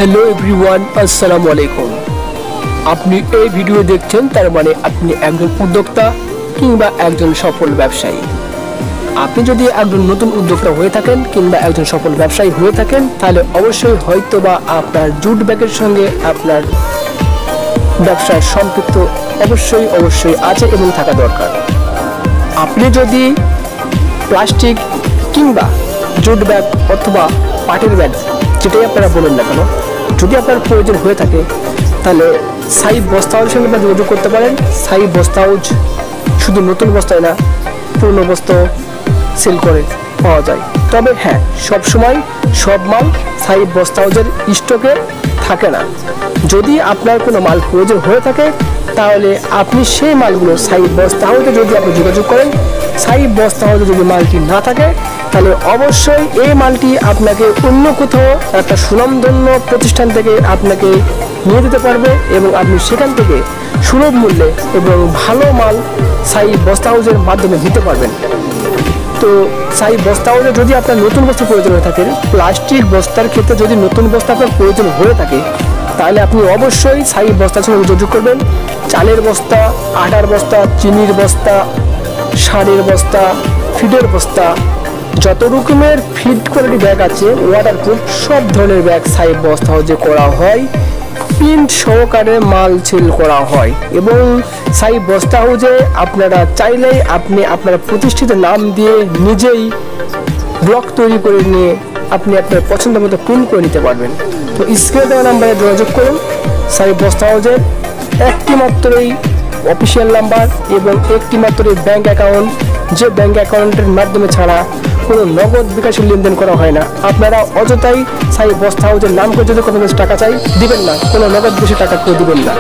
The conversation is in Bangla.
হ্যালো এভরিওয়ান, আসসালামু আলাইকুম। আপনি এই ভিডিও দেখছেন, তার মানে আপনি একজন উদ্যোক্তা কিংবা একজন সফল ব্যবসায়ী। আপনি যদি একজন নতুন উদ্যোক্তা হয়ে থাকেন কিংবা একজন সফল ব্যবসায়ী হয়ে থাকেন, তাহলে অবশ্যই হয়তোবা আপনার জুট ব্যাগের সঙ্গে আপনার ব্যবসার সম্পৃক্ত অবশ্যই আছে এবং থাকা দরকার। আপনি যদি প্লাস্টিক কিংবা জুট ব্যাগ অথবা পাটের ব্যাগ, যেটাই আপনারা বলুন না কেন, যদি আপনার প্রয়োজন হয়ে থাকে, তাহলে সাইব বস্তা হাউসের সঙ্গে আপনারা যোগাযোগ করতে পারেন। সাইব বস্তা হাউস শুধু নতুন বস্তায় না, পুরনো বস্তা সেল করে পাওয়া যায়। তবে হ্যাঁ, সবসময় সব মাল সাইব বস্তা হাউসের স্টকে থাকে না। যদি আপনার কোনো মাল প্রয়োজন হয়ে থাকে, তাহলে আপনি সেই মালগুলো সাইব বস্তা হাউসে যদি আপনি যোগাযোগ করেন, সাইব বস্তা হাউসে যদি মালটি না থাকে, তাহলে অবশ্যই এই মালটি আপনাকে অন্য কোথাও একটা সুনামধন্য প্রতিষ্ঠান থেকে আপনাকে নিয়ে দিতে পারবে এবং আপনি সেখান থেকে সুলভ মূল্যে এবং ভালো মাল সাইব বস্তা হাউসের মাধ্যমে নিতে পারবেন। তো সাইব বস্তা হাউসে যদি আপনার নতুন বস্তা প্রয়োজন হয়ে থাকে, প্লাস্টিক বস্তার ক্ষেত্রে যদি নতুন বস্তা আপনার প্রয়োজন হয়ে থাকে, তাহলে আপনি অবশ্যই সাইব বস্তার সঙ্গে যোগাযোগ করবেন। চালের বস্তা, আটার বস্তা, চিনির বস্তা, সারের বস্তা, ফিডের বস্তা, যত রকমের ফিড কোয়ালিটি ব্যাগ আছে, ওয়াটারপ্রুফ, সব ধরনের ব্যাগ সাইব বস্তা হাউসে করা হয়। প্রিন্ট সহকারে মাল সেল করা হয় এবং সাইব বস্তা হাউসে আপনারা চাইলেই আপনি আপনার প্রতিষ্ঠিত নাম দিয়ে নিজেই ব্লক তৈরি করে নিয়ে আপনি আপনার পছন্দ মতো প্রিন্ট করে নিতে পারবেন। তো স্ক্রিনে দেওয়া নাম্বারে যোগাযোগ করুন। সাইব বস্তা হাউসের একটি মাত্রই অফিসিয়াল নাম্বার এবং একটি মাত্রই ব্যাংক অ্যাকাউন্ট, যে ব্যাংক অ্যাকাউন্টের মাধ্যমে ছাড়া কোনো নগদ বিকাশের লেনদেন করা হয় না। আপনারা অযথাই সাইব বস্তা হাউসের নাম করে যদি কোনো টাকা চাই, দিবেন না, কোনো নগদ বেশি টাকা কেউ দিবেন না।